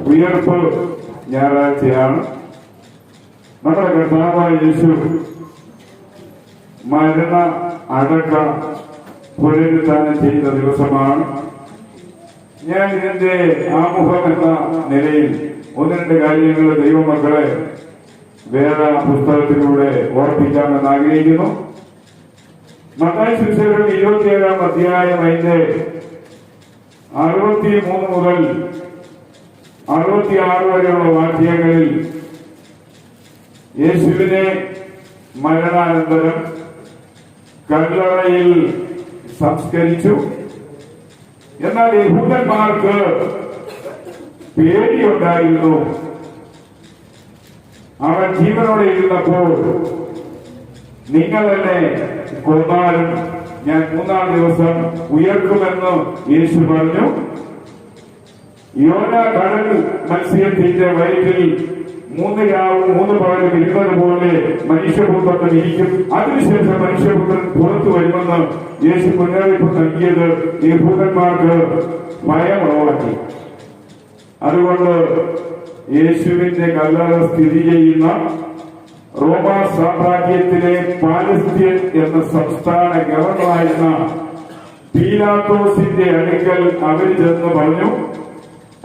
ഉയർപ്പ് ഞായറാഴ്ചയാണ്. നമ്മുടെ കർത്താവായ യേശു മരണ അടക്ക പുനരുത്ഥാനം ചെയ്ത ദിവസമാണ്. ഞാൻ ഇതിന്റെ ആമുഖം എന്ന നിലയിൽ ഒന്ന് രണ്ട് കാര്യങ്ങൾ ദൈവമക്കളെ വേദ പുസ്തകത്തിലൂടെ ഓർപ്പിക്കാമെന്ന് ആഗ്രഹിക്കുന്നു. മത്തായി സുവിശേഷം 27-ാം അധ്യായം അതിന്റെ 63 മുതൽ 66 വരെയുള്ള വാക്യങ്ങളിൽ യേശുവിനെ മരണാനന്തരം കല്ലറയിൽ സംസ്കരിച്ചു. എന്നാൽ യഹൂദന്മാർക്ക് പേടിയുണ്ടായിരുന്നു. അവൻ ജീവനോടെ ഇരുന്നപ്പോൾ നിങ്ങൾ എന്നെ കൊന്നാലും ഞാൻ 3-ാം ദിവസം ഉയർക്കുമെന്ന് യേശു പറഞ്ഞു. യോന കടൽ മത്സ്യത്തിന്റെ വയറ്റിൽ 3 രാവും 3 പകലും ഇരുന്നത് പോലെ മനുഷ്യപുത്രൻ ഇരിക്കും. അതിനുശേഷം മനുഷ്യപുത്രൻ പുറത്തു വരുമെന്ന് യേശു മുന്നറിയിപ്പ് നൽകിയത് യഹൂദന്മാർക്ക് ഭയമുളവാക്കി. അതുകൊണ്ട് യേശുവിന്റെ കല്ലറ സ്ഥിതി ചെയ്യുന്ന റോമാ സാമ്രാജ്യത്തിലെ പാലസ്തീൻ എന്ന സംസ്ഥാന ഗവർണറായിരുന്ന പീലാത്തോസിന്റെ അടുക്കൽ അവർ ചെന്ന് പറഞ്ഞു,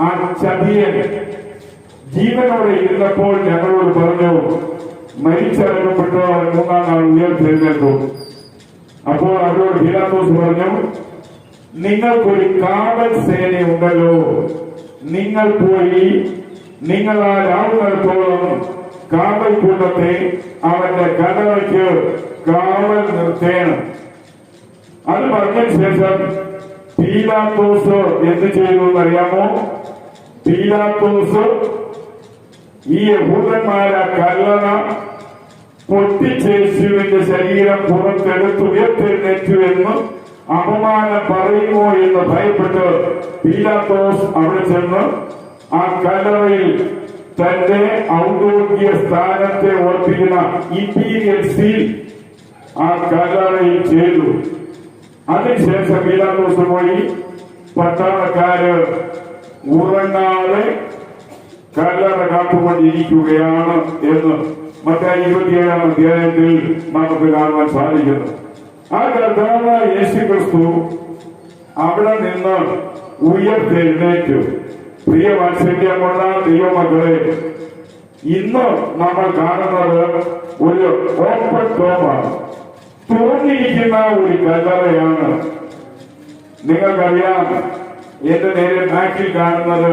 ആ ചതിയൻ ജീവനോടെ ഇരുന്നപ്പോൾ ഞങ്ങളോട് പറഞ്ഞു, മരിച്ചടക്കപ്പെട്ടു അവൻ 3-ാം നാൾ ഉയർത്തെഴുന്നേറ്റു. അപ്പോൾ അവരോട് പീലാത്തോസ് പറഞ്ഞു, നിങ്ങൾക്കൊരു കാവൽ സേനയുണ്ടല്ലോ, നിങ്ങൾ പോയി നിങ്ങളാലാവുന്നിടത്തോളം കാവൽ കൂട്ടത്തെ അവന്റെ കല്ലറയ്ക്ക് കാവൽ നിർത്തേണം. അത് പറഞ്ഞതിന് ശേഷം പീലാത്തോസ് എന്ത് ചെയ്തു എന്നറിയാമോ? പീലാത്തോസ് ഈ യഹൂദന്മാരെ കല്ലറ പൊട്ടിച്ചേശുവിന്റെ ശരീരം പുറത്തെടുത്ത് ഉയർത്തെഴുന്നേറ്റു എന്ന് അപമാനം പറയുമോ എന്ന് ഭയപ്പെട്ട് പീലാത്തോസ് അവിടെ ചെന്ന് ആ കല്ലറയിൽ തന്റെ ഔദ്യോഗിക സ്ഥാനത്തെ ഓർപ്പിക്കുന്ന ഇമ്പീരിയൽ സീൽ ആ കല്ലറയിൽ ചെയ്തു. അതിനുശേഷം പീലാത്തോസ് പോയി പട്ടാളക്കാര് ഉറങ്ങാതെ കല്ലറ കാത്തുകൊണ്ടിരിക്കുകയാണ് എന്ന് മത്തായി 27-ാം അധ്യായത്തിൽ നമുക്ക് കാണുവാൻ സാധിക്കുന്നു. ആ കർത്താവായ യേശുക്രിസ്തു അവിടെ നിന്ന് ഉയർത്തെഴുന്നേറ്റു. പ്രിയ വാത്സല്യമുള്ള ദൈവമക്കളെ, ഇന്ന് നമ്മൾ കാണുന്നത് ഒരു ഓപ്പൺ ടോമാണ്, തുറന്നിരിക്കുന്ന ഒരു കല്ലറയാണ്. നിങ്ങൾക്കറിയാം, എന്റെ നേരെ ബാക്കിൽ കാണുന്നത്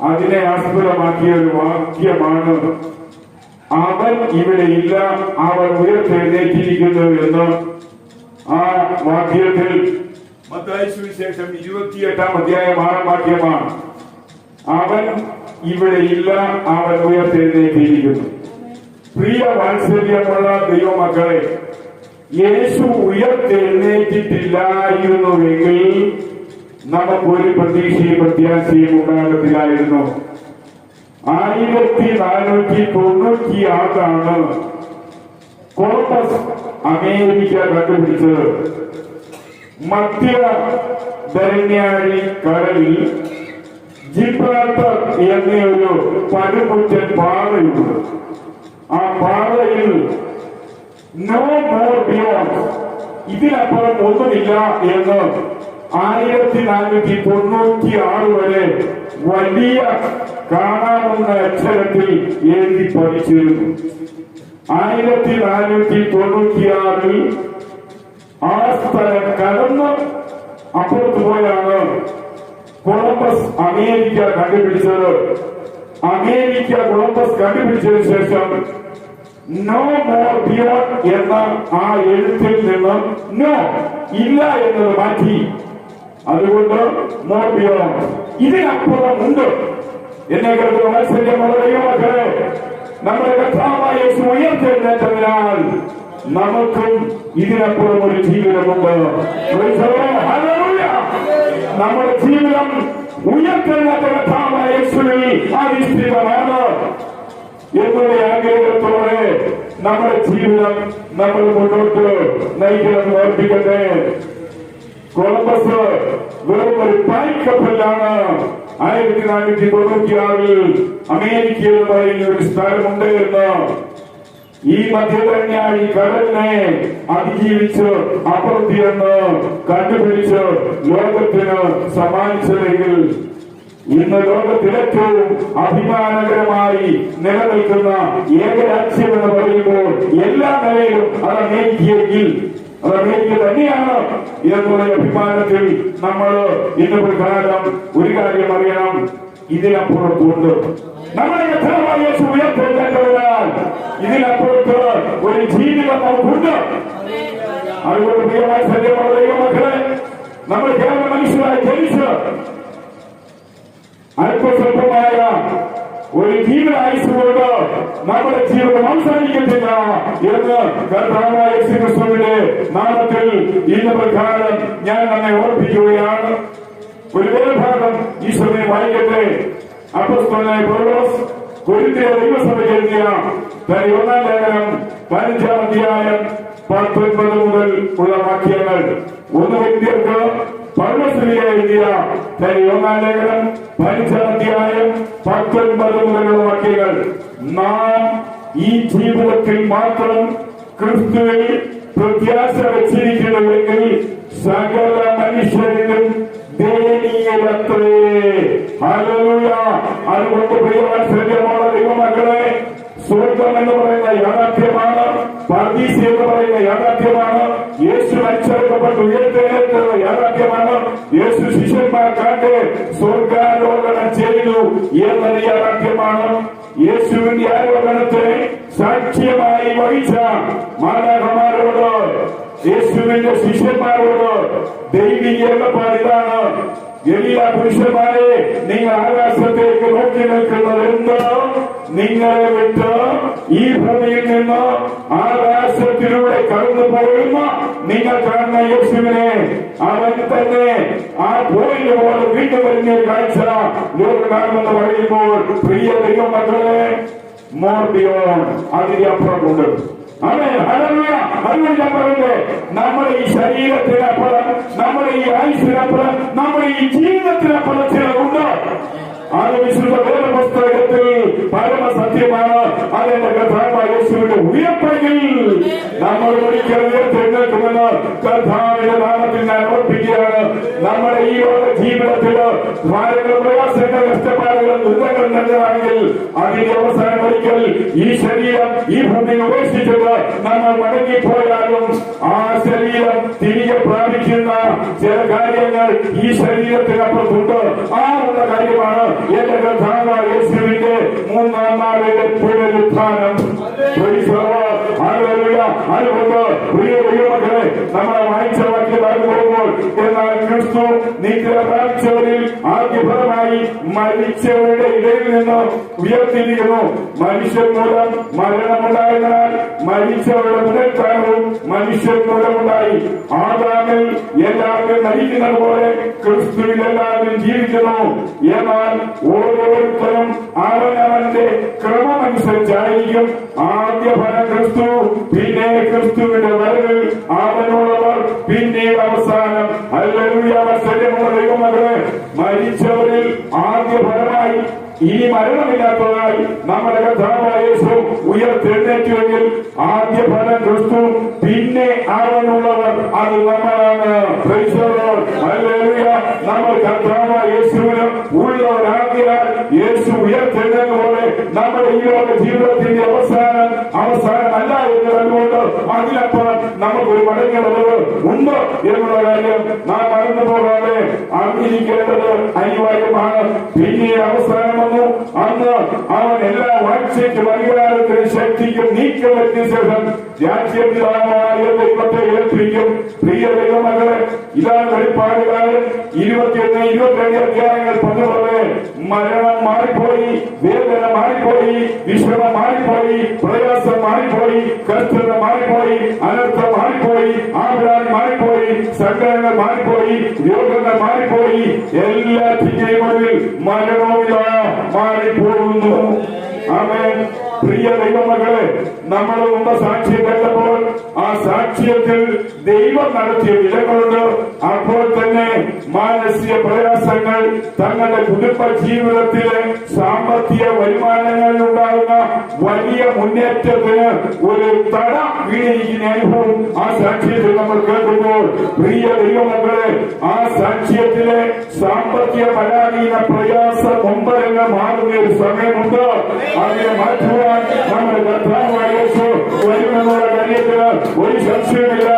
അതിനെ ആസ്പദമാക്കിയ ഒരു വാക്യമാണ്, അവൻ ഇവിടെ ഇല്ല, അവൻ ഉയർത്തെഴുന്നേറ്റിരിക്കുന്നു എന്ന്. ആ വാക്യത്തിൽ മത്തായി സുവിശേഷം 28-ാം അധ്യായം 6-ാം വാക്യമാണ്, അവൻ ഇവിടെ ഇല്ല, അവൻ ഉയർത്തെഴുന്നേറ്റിരിക്കുന്നു. പ്രിയ വാത്സല്യമുള്ള ദൈവമക്കളെ, യേശു ഉയർത്തെഴുന്നേറ്റിട്ടില്ലായിരുന്നുവെങ്കിൽ നമുക്കൊരു പ്രതീക്ഷയും പ്രത്യാശയും ഉണ്ടാകത്തില്ലായിരുന്നു. 1496 കൊളംബസ് അമേരിക്ക കണ്ടുപിടിച്ചത്. മധ്യ ധരണ്യാഴി കടലിൽ ജിബ്രാൾട്ടർ എന്നൊരു പടുകുറ്റൻ പാറയുണ്ട്. ആ പാറയിൽ നോ മോർ ബിയോണ്ട്, ഇതിനപ്പുറം ഒന്നുമില്ല എന്ന് 1496 വരെ വലിയ കാണാവുന്ന അക്ഷരത്തിൽ എഴുതി പതിച്ചിരുന്നു. 1496 ആ സ്ഥലം കടന്ന് അപ്പുറത്ത് പോയാണ് കൊളംബസ് അമേരിക്ക കണ്ടുപിടിച്ചത്. അമേരിക്ക കൊളംബസ് കണ്ടുപിടിച്ചതിന് ശേഷം നോ മോർ ബിയോണ്ട് എന്ന ആ എഴുത്തിൽ നിന്ന് നോ ഇല്ല എന്നത് മാറ്റി. അതുകൊണ്ട് മോർ ബിയോണ്ട്, ഇതിനപ്പുറം ഉണ്ട്. എന്നെ കേൾക്കുന്ന മത്സര്യമുള്ള ദൈവമക്കളെ, നമ്മുടെ കർത്താവായ യേശു ഉയർത്തെഴുന്നേറ്റതിനാൽ നമുക്കും ഇതിനപ്പുറം ഒരു ജീവിതമുണ്ട്. നമ്മുടെ ജീവിതം ഉയർത്തെഴുന്നേറ്റ കർത്താവായ യേശുവിൽ അധിഷ്ഠിതമാണ് എന്നുള്ള ആഗ്രഹത്തോടെ നമ്മുടെ ജീവിതം നമ്മൾ മുന്നോട്ട് നയിക്കണമെന്ന് ഓർപ്പിക്കട്ടെ. കൊളംബസ് വെറും ഒരു പായ്ക്കപ്പലാണ്. 1996 അമേരിക്കയിൽ പറയുന്ന ഒരു സ്ഥലമുണ്ട് എന്ന്. ഈ മധ്യധന്യായി കടലിനെ അതിജീവിച്ച് അപ്പുറത്തിയെന്ന് കണ്ടുപിടിച്ച് ലോകത്തിന് സമ്മാനിച്ചതെങ്കിൽ ഇന്ന് ലോകത്തിലേറ്റവും അഭിമാനകരമായി നിലനിൽക്കുന്ന ഏകരാജ്യം എന്ന് പറയുമ്പോൾ എല്ലാ നിലയിലും അത് അമേരിക്കയെങ്കിൽ അത് അമേരിക്ക തന്നെയാണ് എന്നുള്ള അഭിമാനത്തിൽ നമ്മൾ ഇന്ന് പ്രകാരം ഒരു കാര്യം അറിയണം. ഇതിനപ്പുറത്തുണ്ട് നമ്മളെ യഥാർത്ഥ യേശു ഉയർത്തെഴുന്നേറ്റവരാൽ ഇതിനപ്പുറത്ത് ഒരു ജീവിതം നമുക്കുണ്ട്. അതുകൊണ്ട് പ്രിയമായ സത്യമുള്ള ദൈവമക്കളെ, നമ്മൾ കേവല മനുഷ്യരായി ജനിച്ച് അല്പസ്വല്പമായ ഒരു ജീവിതായുസ്സുകൊണ്ട് നമ്മുടെ ജീവിതം അവസാനിക്കത്തില്ല എന്ന് കർത്താവായ യേശുക്രിസ്തുവിന്റെ നാമത്തിൽ ഇന്ന് പ്രകാരം ഞാൻ നമ്മെ ഓർപ്പിക്കുകയാണ്. ഒരു വേദഭാഗം ഈ സമയം വായിക്കട്ടെ. അപ്പോസ്തലനായ പൗലോസ് കൊരിന്ത്യർ ദൈവസഭയ്ക്ക് എഴുതിയ തന്റെ 1-ാം ലേഖനം 15-ാം അധ്യായം 19 മുതൽ ഉള്ള വാക്യങ്ങൾ. 1 കൊരിന്ത്യർക്ക് പൗലോസ് എഴുതിയ തന്റെ 1-ാം ലേഖനം 15-ാം അധ്യായം 19 മുതലുള്ള വാക്യങ്ങൾ. നാം ഈ ജീവിതത്തിൽ മാത്രം ക്രിസ്തുവിൽ പ്രത്യാശ വച്ചിരിക്കുന്നുവെങ്കിൽ സകല മനുഷ്യരിലും ദയനീയത്രേ. ഹല്ലേലൂയ. അതുകൊണ്ട് പ്രിയവാത്സല്യമുള്ള ദൈവമക്കളെ, സ്വർഗം എന്ന് പറയുന്ന യാഥാർത്ഥ്യമാണ്, പർദീസ എന്ന് പറയുന്ന യാഥാർത്ഥ്യമാണ്, യേശു മരിച്ചെടുക്കപ്പെട്ട് ഉയർത്തെഴുന്നേറ്റത് യാഥാർത്ഥ്യമാണ്, യേശു ശിഷ്യന്മാർക്കാണ്ട് സ്വർഗാരോഹണം ചെയ്തു എന്നത് യാഥാർത്ഥ്യമാണ്. യേശുവിന്റെ ആരോഹണത്തെ സാക്ഷ്യമായി വഹിച്ച മാലാഖമാരോട്, യേശുവിന്റെ ശിഷ്യന്മാരോട് ദൈവിക ഇതാണ്: എല്ലാ പുരുഷന്മാരെ, നിങ്ങൾ ആകാശത്തേക്ക് നോക്കി നിൽക്കുന്നത് എന്ത്? നിങ്ങളെ വിട്ട് ഈ ഭൂമിയിൽ നിന്ന് ആകാശത്തിലൂടെ കടന്നു പോകുന്ന നിങ്ങൾ കാണുന്ന യേശുവിനെ, അവൻ തന്നെ ആ പോയിന്റ് പോലെ വീണ്ടും വരുന്ന ഒരു കാഴ്ച ലോകം കാണുമെന്ന് പറയുമ്പോൾ, പ്രിയ ദൈവമക്കളെ, മോർ ബിയോണ്ട്, അതിന്റെ അപ്പുറമുണ്ട്. അതുകൊണ്ട് ഞാൻ പറയുന്നത്, നമ്മുടെ ഈ ശരീരത്തിനപ്പുറം, നമ്മുടെ ഈ ആയുസിനപ്പുറം, നമ്മുടെ ഈ ജീവിതത്തിനപ്പുറം ചിലരുണ്ട്. അത് വിശുദ്ധ വേദപുസ്തകത്തിൽ പരമസത്യമാണ്. അതിന്റെ കർത്താവായ യേശുവിന്റെ ഉയർപ്പെങ്കിൽ നമ്മൾ ഒരിക്കൽ ഉയർത്തെഴുന്നേൽക്കുമെന്ന് കർത്താവിന്റെ നാമത്തിൽ ഞാൻ ഓർപ്പിക്കുകയാണ്. നമ്മുടെ ഈ ലോക ജീവിതത്തില് ഭാരങ്ങളും പ്രയാസങ്ങൾ, കഷ്ടപ്പാടുകളും ദുരിതങ്ങളും നല്ലതാണെങ്കിൽ അതിന്റെ അവസാനം ഒരിക്കൽ ഈ ശരീരം ഈ ഭൂമിയിൽ ഉപേക്ഷിച്ചത് നമ്മൾ മടങ്ങിപ്പോയാലും ആ ശരീരം തിരികെ പ്രാപിക്കുന്ന ചില കാര്യങ്ങൾ ഈ ശരീരത്തിനപ്പുറത്തുണ്ട്. ആ ഉള്ള കാര്യമാണ് എന്റെ കർത്താവായ യേശുവിന്റെ 3-ാം നാളിലെ പുനരുത്ഥാനം. അതുകൊണ്ട് പ്രിയ ദൈവമക്കളെ, നമ്മളെ വായിച്ച വാക്യത്താൽ പോകുമ്പോൾ, എന്നാൽ ക്രിസ്തു നിദ്ര പ്രാപിച്ചവരിൽ ആദ്യഫലമായി മരിച്ചവരുടെ ഇടയിൽ നിന്ന് ഉയർത്തിയിരിക്കുന്നു. മനുഷ്യൻ മൂലം മരണമുണ്ടായതിനാൽ മരിച്ചവരുടെ പുനരുത്ഥാനവും മനുഷ്യൻ മൂലമുണ്ടായി. ആദാമിൽ എല്ലാവരും മരിക്കുന്നത് പോലെ ക്രിസ്തുവിൽ എല്ലാവരും ജീവിക്കുന്നു. എന്നാൽ ഓരോരുത്തരും അവനവന്റെ ക്രമമനുസരിച്ചായിരിക്കും. ആദ്യ ഫലം ക്രിസ്തു, പിന്നെ ക്രിസ്തുവിന്റെ വരവിൽ അവനുള്ളവർ, പിന്നീട് അവസാനം. ഹല്ലേലൂയ. വത്സല്യമുള്ള ദൈവമക്കളെ, മരിച്ചവരിൽ ആദ്യ ഫലമായി ഇനി മരണമില്ലാത്തതായി നമ്മുടെ കർത്താവായ യേശു ഉയർത്തെഴുന്നേറ്റുവെങ്കിൽ ആദ്യ ഫലം ക്രിസ്തു, പിന്നെ അവനുള്ളവർ, അത് നമ്മളാണ്. ഹല്ലേലൂയ. നമ്മൾ കർത്താവായ യേശുവിന് ഉള്ളവരാകിയാൽ യേശു ഉയർത്തെഴുന്നേറ്റ പോലെ നമ്മുടെ ഈ ലോക ജീവിതത്തിന്റെ അവസാനമല്ല എന്ന് കണ്ടുകൊണ്ട് അതിനപ്പുറം നമുക്കൊരു മടങ്ങിയ വരവ് ഉണ്ട് എന്നുള്ള കാര്യം നാം മറന്നു പോകാതെ അറിഞ്ഞിരിക്കേണ്ടത് അനിവാര്യമാണ്. പിന്നീട് അവസാനം വന്നു. അന്ന് അവൻ എല്ലാ വാഴ്ചയ്ക്കും അധികാരത്തിനും ശക്തിക്കും നീക്കം വരുത്തിയ ശേഷം രാജ്യപിതാവായ ദൈവത്തെ ഏൽപ്പിക്കും. പ്രിയ ദൈവമക്കളെ, ഇതാണ് വെളിപ്പാടുകാരൻ 21-22 അധ്യായങ്ങൾ പറഞ്ഞപോലെ മരണം മാറിപ്പോയി, വേദന മാറിപ്പോയി, വിശ്രമം മാറിപ്പോയി, പ്രയാസം മാറിപ്പോയി, കഷ്ടത മാറിപ്പോയി, അനർത്ഥം മാറിപ്പോയി, ആവലാതി മാറിപ്പോയി, സങ്കടങ്ങൾ മാറിപ്പോയി, രോഗങ്ങൾ മാറിപ്പോയി. എല്ലാത്തിന്റെയും മുന്നിൽ മരണവും മാറിപ്പോകുന്നു. ആമേൻ. പ്രിയ ദൈവമകളെ, നമ്മൾ മുമ്പ് സാക്ഷ്യം കേട്ടപ്പോൾ ആ സാക്ഷ്യത്തിൽ ദൈവം നടത്തിയ വിലകളുണ്ട്. അപ്പോൾ തന്നെ മാനസിക പ്രയാസങ്ങൾ, തങ്ങളുടെ കുടുംബ ജീവിതത്തിലെ സാമ്പത്തിക വരുമാനങ്ങളിൽ ഉണ്ടാകുന്ന വലിയ മുന്നേറ്റത്തിന് ഒരു തടം വീണിരിക്കുന്ന അനുഭവം ആ സാക്ഷ്യത്തിൽ നമ്മൾ കേൾക്കുമ്പോൾ, പ്രിയ ദൈവമക്കളെ, ആ സാക്ഷ്യത്തിലെ സാമ്പത്തിക പരാധീന പ്രയാസം മുമ്പരങ്ങ് മാറുന്ന ഒരു സമയമുണ്ട്. അതിനെ മാറ്റുവാൻ നമ്മുടെ കർത്താവായ യേശു വരുമെന്നുള്ള കാര്യത്തിന് ഒരു സംശയമില്ല.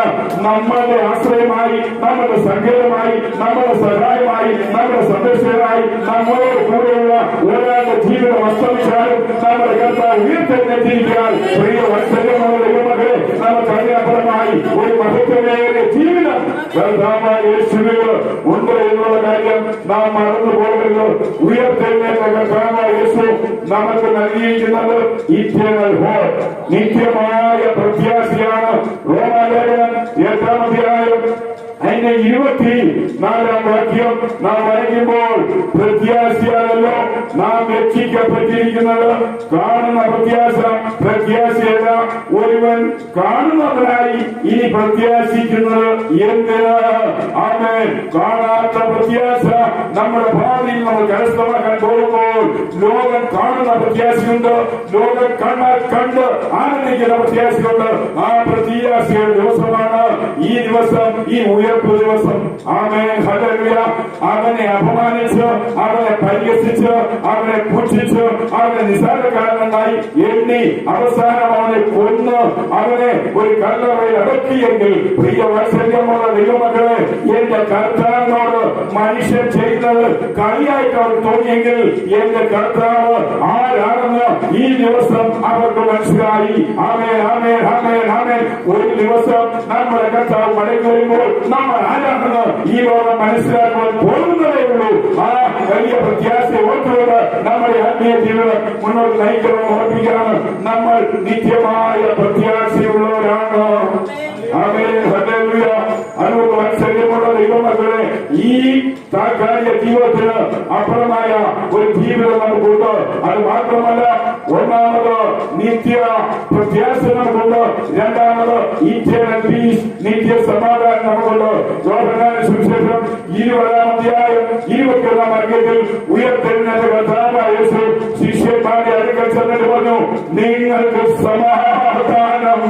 നമ്മളുടെ ആശ്രയമായി, നമ്മുടെ സങ്കേതമായി, നമ്മുടെ സഹായമായി, നമ്മുടെ സംരക്ഷകനായി നമ്മളോട് കൂടെയുള്ള ഒരാളുടെ ജീവിതം അസ്തമിച്ചാലും നമ്മുടെ കർത്താവ് ഉയർത്തെഴുന്നേറ്റിരിക്കാൻ പ്രിയ വത്സല്യമുള്ള ദൈവമകളെ, നമുക്ക് അതിനപ്പുറമായി ഒരു മഹത്വമേറിയ ജീവിതം കർത്താവായ യേശുവിന് ഉണ്ട് എന്നുള്ള കാര്യം നാം മറന്നു പോകരുത്. ഉയർത്തെഴുന്നേറ്റ കർത്താവായ യേശു നമുക്ക് നൽകിയിരിക്കുന്നത് ഇറ്റേണൽ ഹോപ്പ്, നിത്യമായ പ്രത്യാശയാണ്. റോമാലേഖനം 8-ാം അധ്യായം അതിന്റെ 24-ാം വാക്യം നാം വായിക്കുമ്പോൾ, പ്രത്യാശയാണല്ലോ നാം രക്ഷിക്കപ്പെട്ടിരിക്കുന്നത്. കാണുന്ന പ്രത്യാശയല്ല, ഒരുവൻ കാണുന്നവനായി ഇനി പ്രത്യാശിക്കുന്നത് എന്തിന്? ആമേൻ. കാണാത്ത പ്രത്യാശ നമ്മുടെ ഭാവിയിൽ നമ്മൾ കരസ്ഥമാക്കാൻ പോകുമ്പോൾ ലോകം കാണുന്ന പ്രത്യാശയുണ്ട്, ലോകം കണ്ട് ആനന്ദിക്കുന്ന പ്രത്യാശയുണ്ട്. ആ പ്രത്യാശയുടെ ദിവസമാണ് ഈ ദിവസം, ഈ ഉയർപ്പ് ദിവസം. ആമേൻ, ഹല്ലേലൂയ. അവനെ അപമാനിച്ച്, അവനെ പരിഹസിച്ച്, അവനെ പുച്ഛിച്ച്, അവനെ നിസ്സാരക്കാരനായി എണ്ണി അവസാനം അവനെ കൊന്ന് അവനെ ഒരു കല്ലറയിൽ അടക്കിയെങ്കിൽ, പ്രിയ വാത്സല്യമുള്ള ദൈവമക്കളെ, എന്റെ കർത്താവിനോട് മനുഷ്യൻ ചെയ്യുന്നത് കളിയായിട്ട് അവർ തോന്നിയെങ്കിൽ എന്റെ കർത്താവ് ആരാണെന്ന് ഈ ദിവസം അവർക്ക് മനസ്സിലായി. ആമേൻ, ആമേൻ, ആമേൻ, ആമേൻ. ഒരു ദിവസം നമ്മുടെ കർത്താവ് മടങ്ങി വരുമ്പോൾ നമ്മൾ ആരാണെന്ന് ഈ ലോകം മനസ്സിലാക്കുവാൻ പോകുന്നതേ ഉള്ളൂ. ആ വലിയ പ്രത്യാശ ഓർത്തുകൊണ്ട് നമ്മുടെ ആത്മീയ ജീവിതം മുന്നോട്ട് നയിക്കണമെന്ന് ഓർപ്പിക്കുകയാണ്. നമ്മൾ നിത്യമായ പ്രത്യാശയുള്ളവരാണ്. ആമേൻ, ഹല്ലേലൂയ. അനുഭവ വാത്സല്യമുള്ള ദൈവമക്കളെ, ഈ താൽക്കാലിക ജീവിതത്തിന് അപ്പുറമായ ഒരു ജീവിതം നമുക്കുണ്ട്. അത് മാത്രമല്ല, ഒന്നാമത് നിത്യ പ്രത്യാശ നമുക്കുണ്ട്, രണ്ടാമത് ഇറ്റേണൽ പീസ്, നിത്യ സമാധാനം നമുക്കുണ്ട്. യോഹന്നാന്റെ സുവിശേഷം 20-ാം അധ്യായം 21-ാം വാക്യത്തിൽ ഉയർത്തെഴുന്നേറ്റ കർത്താവായ യേശു ശിഷ്യന്മാരുടെ അടുക്കൽ ചെന്നിട്ട് പറഞ്ഞു, നിങ്ങൾക്ക് സമാധാനം.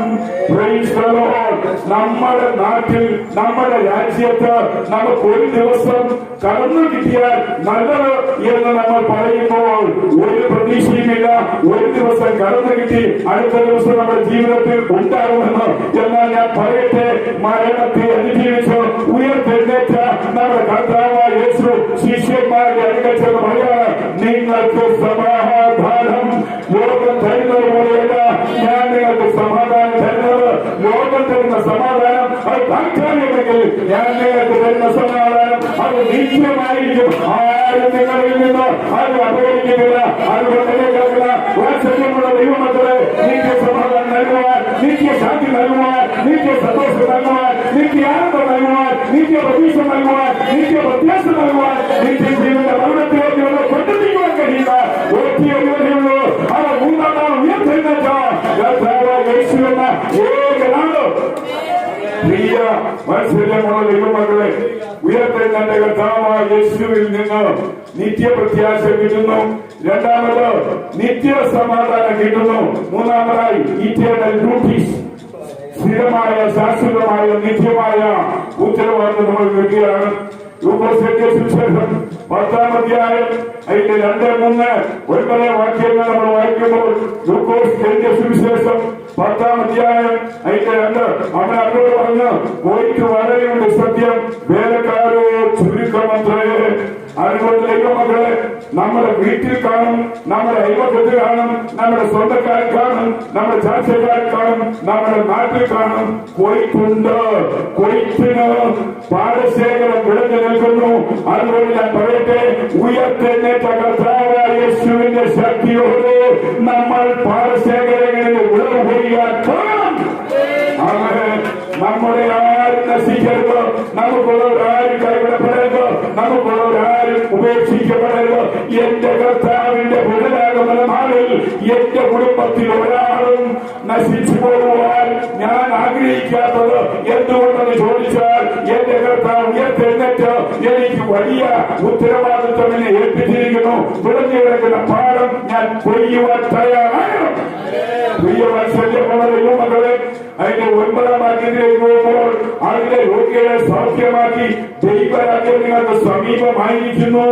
Praise the Lord. നമ്മുടെ നാട്ടിൽ, നമ്മുടെ രാജ്യത്ത് നമുക്ക് ഒരു ദിവസം കടന്നു കിട്ടിയാൽ നല്ലത് എന്ന് നമ്മൾ പറയുമ്പോൾ ഒരു പ്രതീക്ഷയുമില്ല. ഒരു ദിവസം കടന്നു കിട്ടി, അടുത്ത ദിവസം നമ്മുടെ ജീവിതത്തിൽ ഉണ്ടാകുമെന്ന്. എന്നാൽ ഞാൻ പറയട്ടെ, മരണത്തെ അതിജീവിച്ച് ഉയർത്തെഴുന്നേറ്റ നമ്മുടെ കർത്താവായ യേശു ശിഷ്യന്മാരുടെ അടുക്കൽ ചെന്ന് പറയാണ്, നിങ്ങൾക്ക് സമാധാനം. ലോകം തരുന്നത് പോലെയല്ല ഞാൻ നിങ്ങൾക്ക് സമാധാനം തരുന്നത്. ലോകം തരുന്ന സമാധാനം അത് താൽക്കാലികമെങ്കിൽ ഞാൻ നിങ്ങൾക്ക് തരുന്ന സമാധാനം അത് നിത്യമായിരിക്കും. ആരും നിങ്ങളിൽ നിന്ന് അത് അപകരിക്കുന്നില്ല. അതുകൊണ്ട് കേൾക്കുന്ന വാത്സല്യമുള്ള ദൈവമക്കളെ, നിത്യ സമാധാനം നൽകുവാൻ, നിത്യശാന്തി നൽകുവാൻ, നിത്യ സന്തോഷം നൽകുവാൻ, നിത്യ ആനന്ദം നൽകുവാൻ, നിത്യ പ്രതീക്ഷ നൽകുവാൻ, നിത്യ പ്രത്യാശ നൽകുവാൻ, നിത്യ ജീവിത മരണത്തിലേക്ക് കൊണ്ടെത്തിക്കുവാൻ കഴിയുന്ന ഒറ്റ യുവതിയുള്ളൂ. അവർ മൂന്നാം നാൾ ഉയർത്തെഴുന്നേറ്റ കർത്താവായ യേശു എന്ന ഏകനാണ്. പ്രിയ വാത്സല്യമുള്ള ദൈവമക്കളെ, ഉയർത്തെഴുന്നേറ്റ കർത്താവായ യേശുവിൽ നിന്ന് നിത്യപ്രത്യാശ കിട്ടുന്നു. രണ്ടാമത് നിത്യ സമാധാനം കിട്ടുന്നു. മൂന്നാമതായി ഇറ്റേണൽ ഡ്യൂട്ടീസ്, സ്ഥിരമായ ശാശ്വതമായ നിത്യമായ ഉത്തരവാദിത്വം നമ്മൾ കിട്ടുകയാണ്. സുവിശേഷം 10-ാം അധ്യായം അതിന്റെ 2-3-9 വാക്യങ്ങൾ നമ്മൾ വായിക്കുമ്പോൾ, ലൂക്കോസ് സുവിശേഷം 10-ാം അധ്യായം അതിന്റെ 2 അവൻ അവരോട് പറഞ്ഞ്, പോയിട്ട് വരെയുണ്ട് സത്യം, വേലക്കാരോ ചുരുക്കമത്രേ. അതുകൊണ്ട് ദൈവമക്കളെ, നമ്മുടെ വീട്ടിൽ കാണും, നമ്മുടെ അയൽവക്കത്തിൽ കാണും, നമ്മുടെ സ്വന്തക്കാരിൽ കാണും, നമ്മുടെ ചാച്ചക്കാരിൽ കാണും, നമ്മുടെ നാട്ടിൽ കാണും. കൊയ്ത്തുണ്ട്. കൊയ്ത്തിന് പാടശേഖരം വിളഞ്ഞു നിൽക്കുന്നു. അതുകൊണ്ട് ഞാൻ പറയട്ടെ, ഉയർത്തെഴുന്നേറ്റ കർത്താവായ യേശുവിന്റെ ശക്തിയോടെ നമ്മൾ പാടശേഖരങ്ങളിൽ വിളവ് കൊയ്യാൻ കാണും. അങ്ങനെ നമ്മുടെ ആരും നശിക്കരുത്, നമുക്കുള്ളവരാരും കൈവിടപ്പെടരുത്, നമുക്കുള്ളവരാരും ഉപേക്ഷിക്കപ്പെടരുത്. എന്റെ കർത്താവിന്റെ പുനരാഗമന നാളിൽ എന്റെ കുടുംബത്തിൽ ഒരാളും നശിച്ചു പോകുവാൻ ഞാൻ ആഗ്രഹിക്കാത്തത് എന്തുകൊണ്ടെന്ന് ചോദിച്ചാൽ എന്റെ കർത്താവ് ഉയർത്തെഴുന്നേറ്റ് എനിക്ക് വലിയ ഉത്തരവാദിത്വം എന്നെ ഏൽപ്പിച്ചിരിക്കുന്നു. വിളഞ്ഞു കിടക്കുന്ന പാഠം ഞാൻ കൊയ്യുവാൻ തയ്യാറാണ്. പ്രിയവത്സല്യമുള്ള ദൈവമക്കളെ, അതിന്റെ 9-ാം വാക്യത്തിലേക്ക് പോകുമ്പോൾ അതിലെ രോഗികളെ സൗഖ്യമാക്കി ദൈവരാജ്യം നിങ്ങൾക്ക് സമീപമായിരിക്കുന്നു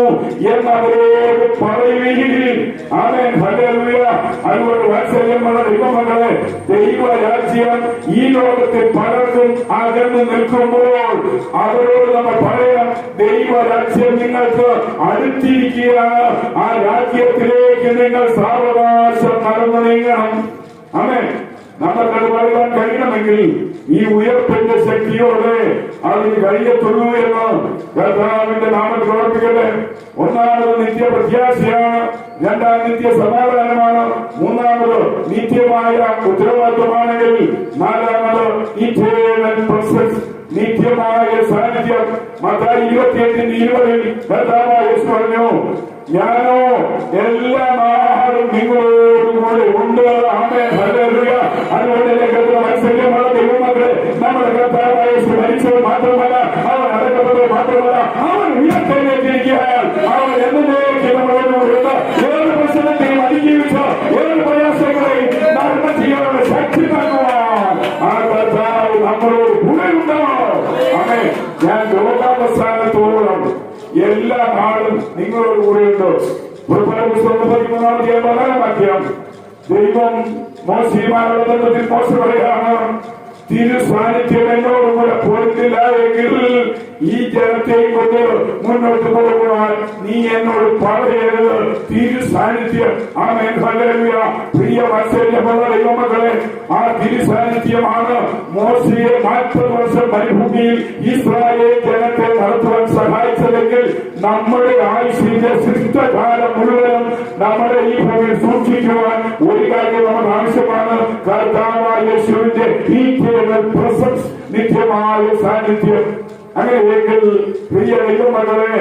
എന്നവരോട് പറയുകയും. ആമേൻ, ഹല്ലേലൂയ. അതുകൊണ്ട് വാത്സല്യമുള്ള ദൈവമക്കളെ, ദൈവരാജ്യം ഈ ലോകത്തിൽ പലർക്കും അകന്നു നിൽക്കുമ്പോൾ അവരോട് നമ്മൾ പറയാം, ദൈവരാജ്യം നിങ്ങൾക്ക് അടുത്തിരിക്കുകയാണ്. ആ രാജ്യത്തിലേക്ക് നിങ്ങൾ സാവകാശം നടന്നു നീങ്ങണം. ആമേൻ. നമുക്കത് പറയുവാൻ കഴിയണമെങ്കിൽ ഈ ഉയർപ്പിന്റെ ശക്തിയോടെ അതിന് കഴിയത്തുള്ളൂ എന്ന് കർത്താവിന്റെ നാമത്തിൽ ഓർപ്പിക്കട്ടെ. ഒന്നാമത് നിത്യപ്രത്യാശയാണ്, രണ്ടാം നിത്യ സമാധാനമാണ്, മൂന്നാമത് നിത്യമായ ഉത്തരവാദിത്വമാണെങ്കിൽ നാലാമത് ഇറ്റേണൽ പ്രസൻസ്, നിത്യമായ സാന്നിധ്യം. മത്തായി 28:20 കർത്താവായ യേശു പറഞ്ഞു, ഞാനോ എല്ലാ നാളും നിങ്ങളോടുകൂടെ ഉണ്ട്. ആമേൻ, ഹല്ലേലൂയ. അതുകൊണ്ട് വാത്സല്യമുള്ള ദൈവമക്കളെ, നമ്മുടെ കർത്താവായ യേശു മരിച്ചത് മാത്രമല്ല, അവൻ അടക്കപ്പെട്ടത് മാത്രമല്ല, അവൻ ഉയർത്തെഴുന്നേറ്റിരിക്കുകയാൽ അവൻ എന്നേക്കും നമ്മളോടുകൂടെയുണ്ട്. ഏത് പ്രശ്നത്തെയും അതിജീവിച്ച് ഏത് പ്രയാസങ്ങളെയും നന്മ ചെയ്യാനുള്ള ശക്തി നൽകുവാൻ ആ കർത്താവ് നമ്മളോട് കൂടെയുണ്ടോ? ആമേൻ. ഞാൻ ലോകാവസാനത്തോളം എല്ലാ നാളും നിങ്ങളോട് കൂടെയുണ്ട്. പുറപ്പാട് പുസ്തകം 13-ാം വാക്യം. ദൈവം മോശയുമായുള്ള ബന്ധത്തിൽ മോശ പറയുകയാണ്, തിരു സാന്നിധ്യം എന്നോടും കൂടെ പോരുന്നില്ല എങ്കിൽ ഈ ജനത്തെയും കൊണ്ട് മുന്നോട്ട് പോകുവാൻ നീ എന്നോട് പറയരുത്. തിരു സാന്നിധ്യം. ആമേൻ, ഹല്ലേലൂയ. പ്രിയ വാത്സല്യമുള്ള ദൈവമക്കളെ, ആ തിരു സാന്നിധ്യമാണ് മോശയെ 40 വർഷം മരുഭൂമിയിൽ ഇസ്രായേൽ ജനത്തെ നടത്തുവാൻ സഹായിച്ചതെങ്കിൽ നമ്മുടെ ആയുഷിന്റെ ശിഷ്ടകാലം മുഴുവനും നമ്മുടെ ഈ ഭൂമിയിൽ സൂക്ഷിക്കുവാൻ ഒരു കാര്യം നമുക്ക് ആവശ്യമാണ്. കർത്താവായ യേശുവിന്റെ പ്രസൻസ്, നിത്യമായ സാന്നിധ്യം. അങ്ങനെയെങ്കിൽ പ്രിയ ദൈവമക്കളെ,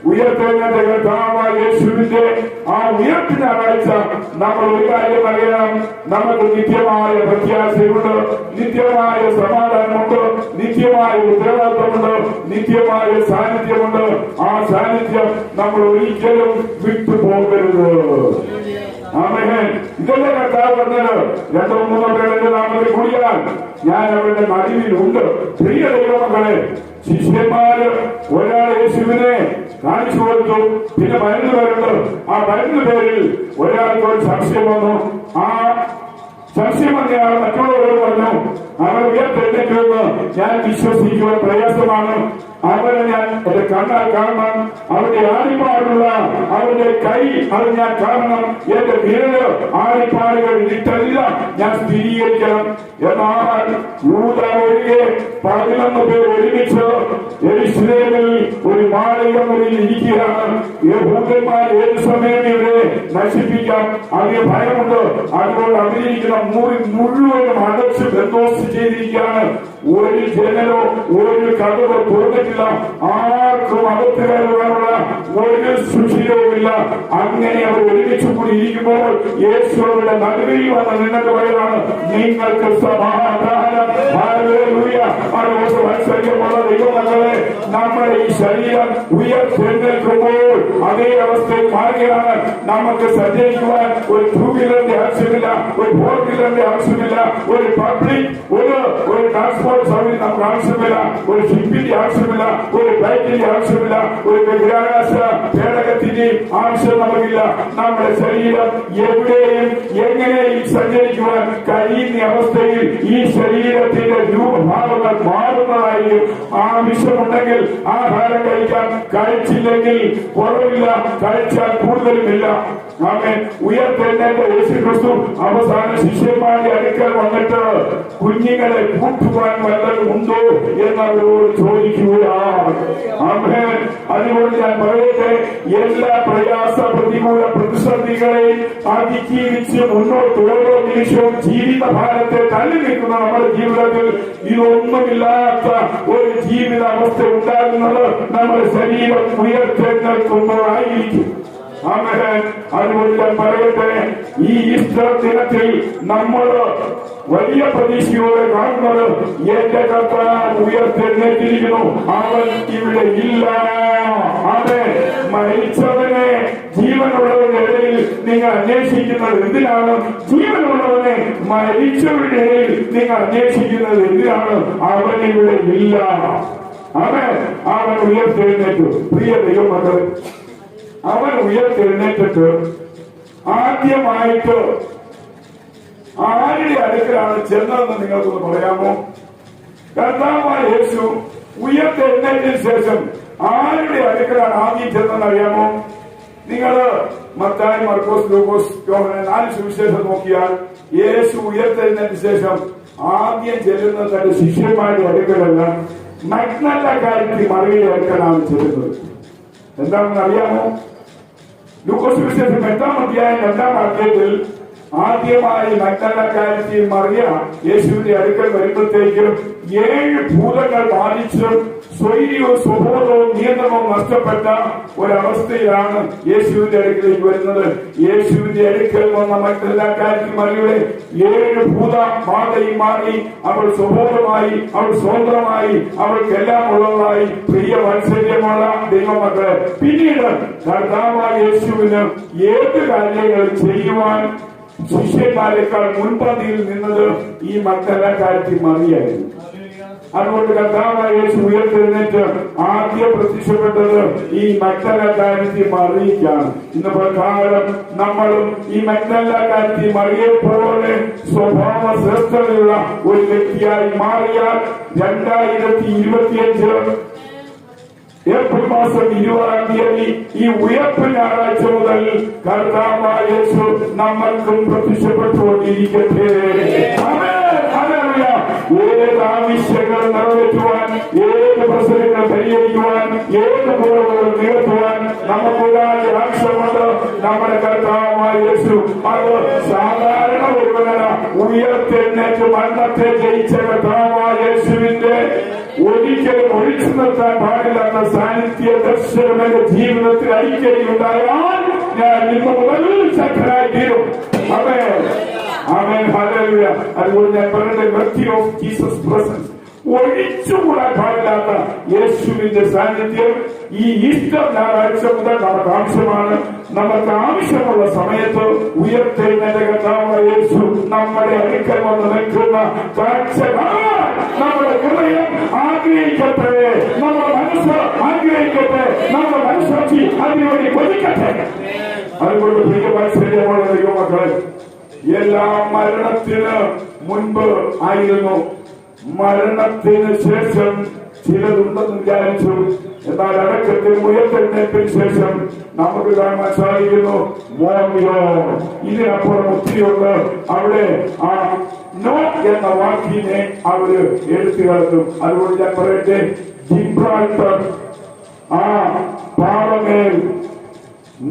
ഉയർത്തെഴുന്നേറ്റ കർത്താവായ യേശുവിന്റെ ആ ഉയർപ്പ് ഞായറാഴ്ച നമ്മൾ ഒരു കാര്യം അറിയണം, നമുക്ക് നിത്യമായ പ്രത്യാശയുണ്ട്, നിത്യമായ സമാധാനമുണ്ട്, നിത്യമായ ഉത്തരവാദിത്വമുണ്ട്, നിത്യമായ സാന്നിധ്യമുണ്ട്. ആ സാന്നിധ്യം നമ്മൾ ഒരിക്കലും വിട്ടുപോകരുത്. ആമേൻ. ഇതല്ലേ കർത്താവ് പറഞ്ഞത്, 2-3 പേർ എന്റെ നാമത്തിൽ കൂടിയാൽ ഞാൻ അവരുടെ നടുവിലുണ്ട്. പ്രിയ ദൈവമക്കളെ, ശിഷ്യന്മാര് ഒരാൾ യേശുവിനെ കാണിച്ചു കൊടുത്തു. പിന്നെ 11 പേരുണ്ട്. ആ 11 പേരിൽ ഒരാൾക്ക് ഒരു സംശയം വന്നു. ആ സംശയം വന്നയാൾ മറ്റുള്ളവരോട് പറഞ്ഞു, അവൻ ഉയർത്തെഴുന്നേറ്റുവെന്ന് ഞാൻ വിശ്വസിക്കുവാൻ പ്രയാസമാണ്. അവനെ ഞാൻ എന്റെ കണ്ണാൽ കാണണം. അവന്റെ ആണിപ്പാടുള്ള അവന്റെ കൈ അത് ഞാൻ കാണണം. എന്റെ വിരല് ആണിപ്പാടുകൾ ഇട്ടല്ല ഞാൻ സ്ഥിരീകരിക്കണം. എന്നാൽ യൂദ ഒഴികെ 11 പേർ ഒരുമിച്ച് യെരൂശലേമിൽ ഒരു മാളികമുറിയിൽ ഇരിക്കുകയാണ്. യഹൂദന്മാർ ഏത് സമയം ഇവരെ നശിപ്പിക്കാം, അതിന് ഭയമുണ്ട്. അതുകൊണ്ട് അവരിയ്ക്കുന്ന മുറി മുഴുവനും അടച്ച് ബന്ധോസ് ചെയ്തിരിക്കുകയാണ്. ഒരു ജനലോ ഒരു കഥവോ തുറന്നിട്ടില്ല. ആർക്കും അകത്ത് കയറുവാനുള്ള ഒരു സുഷിരവുമില്ല. അങ്ങനെ അവർ ഒരുമിച്ച് കൂടി ഇരിക്കുമ്പോൾ യേശുവിന്റെ നടുവിൽ വന്ന നിങ്ങൾക്ക് പറയാണ്, നിങ്ങൾക്ക് സമാധാനം. ഹല്ലേലൂയ. അതുകൊണ്ട് വാത്സല്യമുള്ള ദൈവമക്കളെ, നമ്മുടെ ഈ ശരീരം ഉയർത്തെഴുന്നേൽക്കുമ്പോൾ അതേ അവസ്ഥയിൽ മാറുകയാണ്. നമുക്ക് സഞ്ചരിക്കുവാൻ ഒരു 2 വീലറിന്റെ ആവശ്യമില്ല, ഒരു 4 വീലറിന്റെ ആവശ്യമില്ല, ഒരു പബ്ലിക് ഒരു ട്രാൻസ്പോർട്ട് സൗകര്യം നമുക്ക് ആവശ്യമില്ല, ഒരു ഷിപ്പിന്റെ ആവശ്യമില്ല, ഒരു ബൈക്കിന്റെ ആവശ്യമില്ല, ഒരു ബഹിരാകാശ പേടകത്തിന്റെ ആവശ്യം നമുക്കില്ല. നമ്മുടെ ശരീരം എവിടെയും എങ്ങനെയും സഞ്ചരിക്കുവാൻ കഴിയുന്ന അവസ്ഥയിൽ ഈ ശരീരത്തിന്റെ രൂപഭാവങ്ങൾ മാറുന്നതായിരിക്കും. ആവശ്യമുണ്ടെങ്കിൽ ആഹാരം കഴിക്കാൻ, കഴിച്ചില്ലെങ്കിൽ കുറവില്ല, കഴിച്ചാൽ കൂടുതലുമില്ല. ആമേൻ. ഉയർത്തെഴുന്നേറ്റ യേശുക്രിസ്തു അവസാന ശിഷ്യന്മാരുടെ അടുക്കൽ വന്നിട്ട് കുഞ്ഞുങ്ങളെ കൂട്ടുവാൻ വല്ലതും ഉണ്ടോ എന്നവരോട് ചോദിക്കുകയാണ്. ആമേൻ. അതുകൊണ്ട് ഞാൻ പറയട്ടെ, എല്ലാ പ്രയാസ പ്രതികൂല പ്രതിസന്ധികളെയും അതിജീവിച്ച് മുന്നോട്ട് ഓരോ നിമിഷവും ജീവിതഭാരത്തെ തള്ളി നിൽക്കുന്ന നമ്മുടെ ജീവിതത്തിൽ ഇതൊന്നുമില്ലാത്ത ഒരു ജീവിതാവസ്ഥ ഉണ്ടാകുന്നത് നമ്മുടെ ശരീരം ഉയർത്തെഴുന്നേൽക്കുമ്പോഴായിരിക്കും. ആമേൻ. അതുകൊണ്ട് ഞാൻ പറയട്ടെ, ഈ ഈസ്റ്റർ ദിനത്തിൽ നമ്മൾ വലിയ പ്രതീക്ഷയോടെ കാണുന്നത് എന്റെ കർത്താവ് ഉയർത്തെഴുന്നേറ്റിരിക്കുന്നു, അവൻ ഇവിടെ ഇല്ല. അതെ, മരിച്ചവനെ ജീവനുള്ളവരുടെ ഇടയിൽ നിങ്ങൾ അന്വേഷിക്കുന്നത് എന്തിനാണ്? ജീവനുള്ളവനെ മരിച്ചവരുടെ ഇടയിൽ നിങ്ങൾ അന്വേഷിക്കുന്നത് എന്തിനാണ്? അവൻ ഇവിടെ ഇല്ല. അവൻ ഉയർത്തെഴുന്നേറ്റു. പ്രിയ ദൈവമക്കൾ, അവൻ ഉയർത്തെഴുന്നേറ്റിട്ട് ആദ്യമായിട്ട് ആരുടെ അടുക്കലാണ് ചെന്നതെന്ന് നിങ്ങൾക്കൊന്ന് പറയാമോ? കർത്താവായ യേശു ഉയർത്തെഴുന്നേറ്റതിന് ശേഷം ആരുടെ അടുക്കലാണ് ആദ്യം ചെന്നതെന്ന് അറിയാമോ? നിങ്ങൾ മത്തായി, മർക്കോസ്, ലൂക്കോസ്, യോഹന്നാൻ 4 സുവിശേഷം നോക്കിയാൽ യേശു ഉയർത്തെഴുന്നതിന് ശേഷം ആദ്യം ചെല്ലുന്നത് തന്റെ ശിഷ്യന്മാരുടെ അടുക്കലല്ല, മഗ്ദലക്കാരത്തി മറിയയുടെ അടുക്കലാണ് ചെല്ലുന്നത്. എന്താണെന്ന് അറിയാമോ? ലൂക്കോസ് സുവിശേഷം 8-ാം അധ്യായം 2-ാം വാക്യത്തിൽ ആദ്യമായി മഗ്ദലക്കാരത്തി മറിയ യേശുവിന്റെ അടുക്കൽ വരുമ്പോഴത്തേക്കും 7 ഭൂതങ്ങൾ ബാധിച്ച് സ്വൈര്യവും സ്വബോധവും നിയന്ത്രണവും നഷ്ടപ്പെട്ട ഒരവസ്ഥയിലാണ് യേശുവിന്റെ അടുക്കലേക്ക് വരുന്നത്. യേശുവിന്റെ അടുക്കൽ വന്ന മഗ്ദലക്കാരത്തി മറിയയുടെ 7 ഭൂതബാധയും മാറി. അവൾ സ്വബോധമായി, അവൾ സ്വതന്ത്രമായി, അവൾക്കെല്ലാം ഉള്ളതായി. പ്രിയ വാത്സല്യമുള്ള ദൈവമക്കളെ, പിന്നീട് കർത്താവായ യേശുവിന് ഏത് കാര്യങ്ങൾ ചെയ്യുവാൻ ശിഷ്യന്മാരെക്കാൾ മുൻപന്തിയിൽ നിന്നത് ഈ മഗ്ദലക്കാരത്തി മറിയായിരുന്നു. അതുകൊണ്ട് കർത്താവായ യേശു ഉയർത്തെഴുന്നേറ്റ് ആദ്യം പ്രത്യക്ഷപ്പെട്ടത് ഈ മഗ്ദലക്കാരത്തി മറിയയ്ക്കാണ്. ഇന്ന് പ്രകാരം നമ്മളും ഈ മഗ്ദലക്കാരത്തി മറിയെ പോലെ സ്വഭാവ ശ്രേഷ്ഠതയുള്ള ഒരു വ്യക്തിയായി മാറിയാൽ 2025 ഏപ്രിൽ മാസം 20-ാം തീയതി ഈ ഉയർപ്പ് ഞായറാഴ്ച മുതൽ കർത്താവായ യേശു നമ്മൾക്കും പ്രത്യക്ഷപ്പെട്ടുകൊണ്ടിരിക്കട്ടെ. ഏത് ആവശ്യങ്ങൾ നിറവേറ്റുവാൻ, ഏത് പ്രശ്നങ്ങൾ പരിഹരിക്കുവാൻ, ഏത് കുറവുകൾ നികത്തുവാൻ നമുക്കുണ്ടായ ആവശ്യമുണ്ട്. നമ്മുടെ കർത്താവായ യേശു അത് സാധാരണ ഒരുവനല്ല. ഉയർത്തെഴുന്നേറ്റ് മരണത്തെ ജയിച്ച കർത്താവായ യേശുവിന്റെ ഒരിക്കലും ഒഴിച്ചു നിർത്താൻ പാടില്ലാത്ത സാന്നിധ്യ ദർശനം എന്റെ ജീവിതത്തിൽ അടിക്കടി ഉണ്ടായാൽ ഞാൻ ഇന്ന് മുതൽ ശക്തനായി തീരും. അതുകൊണ്ട് ഞാൻ പറഞ്ഞ വ്യക്തി ഓഫ് ജീസസ് പ്രസൻസ്, ഒഴിച്ചുകൂടാൻ പാടില്ലാത്ത യേശുവിന്റെ സാന്നിധ്യം ഈ ഈസ്റ്റർ ഞായറാഴ്ച മുതൽ നമുക്ക് ആവശ്യമാണ്. നമുക്ക് ആവശ്യമുള്ള സമയത്ത് ഉയർത്തെഴുന്നേറ്റ കർത്താവായ യേശു നമ്മുടെ അടുക്കൽ വന്ന് നിൽക്കുന്ന കാഴ്ച നമ്മുടെ ഹൃദയം ആഗ്രഹിക്കട്ടെ, നമ്മുടെ മനസ്സ് ആഗ്രഹിക്കട്ടെ, നമ്മുടെ മനസ്സാക്ഷി അതിനുവേണ്ടി കൊതിക്കട്ടെ. അതുകൊണ്ട് പ്രിയ വാത്സല്യമുള്ള ദൈവമക്കളെ, എല്ലാ മരണത്തിന് മുൻപ് ആയിരുന്നു, മരണത്തിന് ശേഷം ചിലതുണ്ടെന്ന് വിചാരിച്ചു. എന്നാൽ അടക്കത്തിന് ഉയർത്തെഴുന്നേറ്റതിന് ശേഷം നമുക്ക് കാണാൻ സാധിക്കുന്നു മോമിയോ, ഇതിനപ്പുറം ഒത്തിരിയുണ്ട്. അവിടെ ആ നോ എന്ന വാക്കിനെ അവര് എടുത്തു കളഞ്ഞു. അതുകൊണ്ട് ഞാൻ പറയട്ടെ, ജിബ്രാൾട്ടർ ആ പാറമേൽ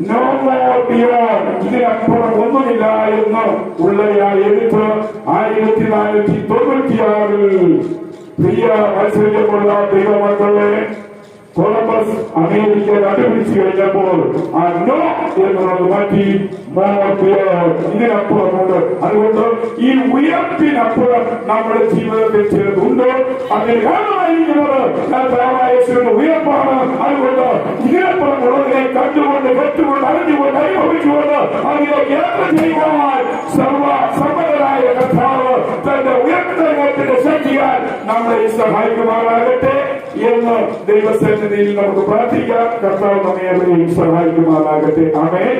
നോ മോർ ബിയോണ്ട്, ഇതിനപ്പുറം ഒന്നുമില്ല എന്ന് ഉള്ളയാ എഴുത്ത് 1496 പ്രിയ വാത്സല്യമുള്ള ദൈവമക്കളെ, കൊളംബസ് അമേരിക്ക കണ്ടുപിടിച്ചു കഴിഞ്ഞപ്പോൾ ആ നോ എന്നുള്ളത് മാറ്റി മോർ ബിയോണ്ട്, ഇതിനപ്പുറമുണ്ട്. അതുകൊണ്ട് ഈ ഉയർപ്പിനപ്പുറം നമ്മുടെ ജീവിതത്തിൽ ചിലതുണ്ട്. അതിൽ കാണാതിരിക്കുന്നത് ഉയർപ്പാണ്. അതുകൊണ്ട് ഇതിനപ്പുറം ഉള്ളതിനെ കണ്ടുകൊണ്ട്, കേട്ടുകൊണ്ട്, അറിഞ്ഞുകൊണ്ട്, അനുഭവിച്ചുകൊണ്ട് അതിലേക്ക് യാത്ര ചെയ്യുവാൻ സർവസമ്മതനായ കർത്താവ് തന്റെ ഉയർത്തത്തിന്റെ ശക്തിയാൽ നമ്മളെ സഹായിക്കുമാറാകട്ടെ എന്ന് ദൈവസന്നിധിയിൽ നമുക്ക് പ്രാർത്ഥിക്കാം. കർത്താവ് നമ്മെ സഹായിക്കുമാറാകട്ടെ. ആമേൻ.